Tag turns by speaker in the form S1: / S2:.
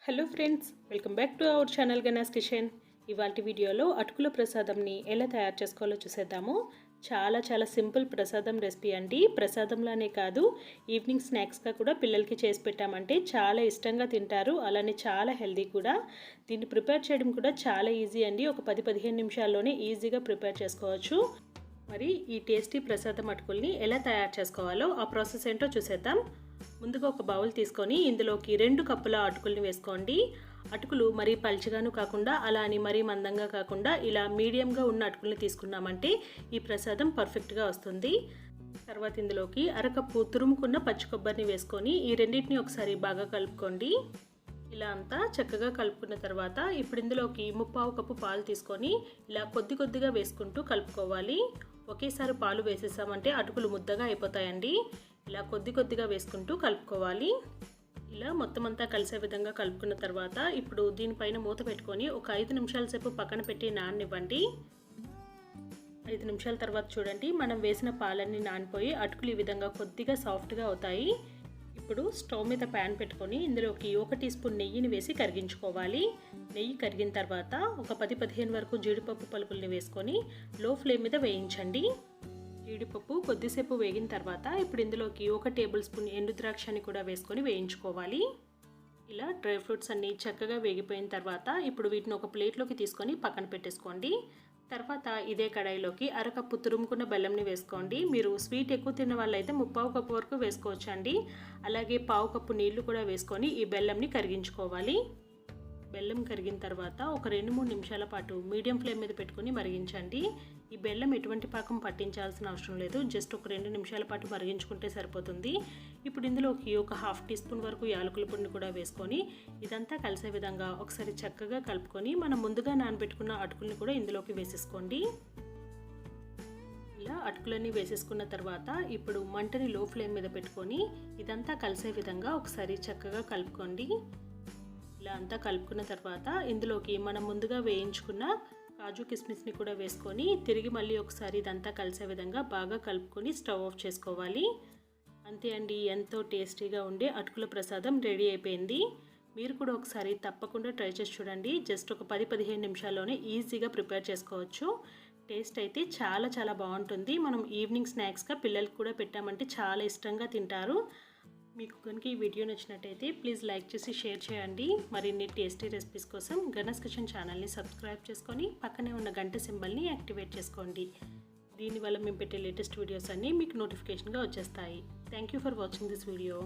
S1: Hello friends, welcome back to our channel Ganesh kitchen. ఇవాల్టి వీడియోలో అటుకుల ప్రసాదంని ఎలా తయారు చేసుకోవాలో చూసేద్దాము. చాలా సింపుల్ ప్రసాదం రెసిపీ అండి. ప్రసాదంలానే కాదు, ఈవినింగ్ స్నాక్స్గా కూడా పిల్లలకి చేసి పెట్టామంటే చాలా ఇష్టంగా తింటారు. అలానే చాలా హెల్దీ కూడా. దీన్ని ప్రిపేర్ చేయడం కూడా చాలా ఈజీ అండి. ఒక 10-15 నిమిషాల్లోనే ఈజీగా ప్రిపేర్ చేసుకోవచ్చు. మరి ఈ టేస్టీ ప్రసాదం అటుకుల్ని ఎలా తయారు చేసుకోవాలో ఆ ప్రాసెస్ ఏంటో చూసేద్దాం. ముందుగా ఒక బౌల్ తీసుకొని ఇందులోకి 2 కప్పుల అటుకుల్ని వేసుకోండి. అటుకులు మరీ పల్చగాను కాకుండా అలా అని మరీ మందంగా కాకుండా ఇలా మీడియంగా ఉన్న అటుకుల్ని తీసుకున్నామంటే ఈ ప్రసాదం పర్ఫెక్ట్గా వస్తుంది. తర్వాత ఇందులోకి అరకప్పు తురుముకున్న పచ్చి కొబ్బరిని వేసుకొని ఈ రెండింటిని ఒకసారి బాగా కలుపుకోండి. ఇలా అంతా చక్కగా కలుపుకున్న తర్వాత ఇప్పుడు ఇందులోకి 1/4 కప్పు పాలు తీసుకొని ఇలా కొద్దిగా వేసుకుంటూ కలుపుకోవాలి. ఒకేసారి పాలు వేసేసామంటే అటుకులు ముద్దగా అయిపోతాయండి. ఇలా కొద్దిగా వేసుకుంటూ కలుపుకోవాలి. ఇలా మొత్తం అంతా కలిసే విధంగా కలుపుకున్న తర్వాత ఇప్పుడు దీనిపైన మూత పెట్టుకొని ఒక 5 నిమిషాల సేపు పక్కన పెట్టి నాననివ్వండి. 5 నిమిషాల తర్వాత చూడండి, మనం వేసిన పాలన్నీ నానిపోయి అటుకులు ఈ విధంగా కొద్దిగా సాఫ్ట్గా అవుతాయి. ఇప్పుడు స్టవ్ మీద ప్యాన్ పెట్టుకొని ఇందులోకి 1 టీ స్పూన్ నెయ్యిని వేసి కరిగించుకోవాలి. నెయ్యి కరిగిన తర్వాత ఒక 10-15 వరకు జీడిపప్పు పలుకుల్ని వేసుకొని లో ఫ్లేమ్ మీద వేయించండి. జీడిపప్పు కొద్దిసేపు వేగిన తర్వాత ఇప్పుడు ఇందులోకి 1 టేబుల్ స్పూన్ ఎండు ద్రాక్షని కూడా వేసుకొని వేయించుకోవాలి. ఇలా డ్రై ఫ్రూట్స్ అన్నీ చక్కగా వేగిపోయిన తర్వాత ఇప్పుడు వీటిని ఒక ప్లేట్లోకి తీసుకొని పక్కన పెట్టేసుకోండి. తర్వాత ఇదే కడాయిలోకి అరకప్పు తురుముకున్న బెల్లంని వేసుకోండి. మీరు స్వీట్ ఎక్కువ తిన్న వాళ్ళైతే 1/4 కప్పు వరకు వేసుకోవచ్చండి. అలాగే 1/4 కప్పు నీళ్లు కూడా వేసుకొని ఈ బెల్లంని కరిగించుకోవాలి. బెల్లం కరిగిన తర్వాత ఒక 2-3 నిమిషాల పాటు మీడియం ఫ్లేమ్ మీద పెట్టుకొని మరిగించండి. ఈ బెల్లం ఎటువంటి పాకం పట్టించాల్సిన అవసరం లేదు, జస్ట్ ఒక 2 నిమిషాల పాటు మరిగించుకుంటే సరిపోతుంది. ఇప్పుడు ఇందులోకి ఒక 1/2 టీ స్పూన్ వరకు యాలకుల పొడిని కూడా వేసుకొని ఇదంతా కలిసే విధంగా ఒకసారి చక్కగా కలుపుకొని మనం ముందుగా నానబెట్టుకున్న అటుకుల్ని కూడా ఇందులోకి వేసేసుకోండి. ఇలా అటుకులన్నీ వేసేసుకున్న తర్వాత ఇప్పుడు మంటని లో ఫ్లేమ్ మీద పెట్టుకొని ఇదంతా కలిసే విధంగా ఒకసారి చక్కగా కలుపుకోండి. ఇలా అంతా కలుపుకున్న తర్వాత ఇందులోకి మనం ముందుగా వేయించుకున్న కాజు కిస్మిస్ని కూడా వేసుకొని తిరిగి మళ్ళీ ఒకసారి ఇదంతా కలిసే విధంగా బాగా కలుపుకొని స్టవ్ ఆఫ్ చేసుకోవాలి. అంతే అండి, ఎంతో టేస్టీగా ఉండే అటుకుల ప్రసాదం రెడీ అయిపోయింది. మీరు కూడా ఒకసారి తప్పకుండా ట్రై చేసి చూడండి. జస్ట్ ఒక 10-15 నిమిషాల్లోనే ఈజీగా ప్రిపేర్ చేసుకోవచ్చు. టేస్ట్ అయితే చాలా బాగుంటుంది. మనం ఈవినింగ్ స్నాక్స్గా పిల్లలకి కూడా పెట్టామంటే చాలా ఇష్టంగా తింటారు. మీకు కనుక ఈ వీడియో నచ్చినట్టయితే ప్లీజ్ లైక్ చేసి షేర్ చేయండి. మరిన్ని టేస్టీ రెసిపీస్ కోసం గణేష్ కిచెన్ ఛానల్ని సబ్స్క్రైబ్ చేసుకొని పక్కనే ఉన్న గంట సింబల్ని యాక్టివేట్ చేసుకోండి. దీనివల్ల మేము పెట్టే లేటెస్ట్ వీడియోస్ అన్నీ మీకు నోటిఫికేషన్గా వచ్చేస్తాయి. Thank you for watching this video.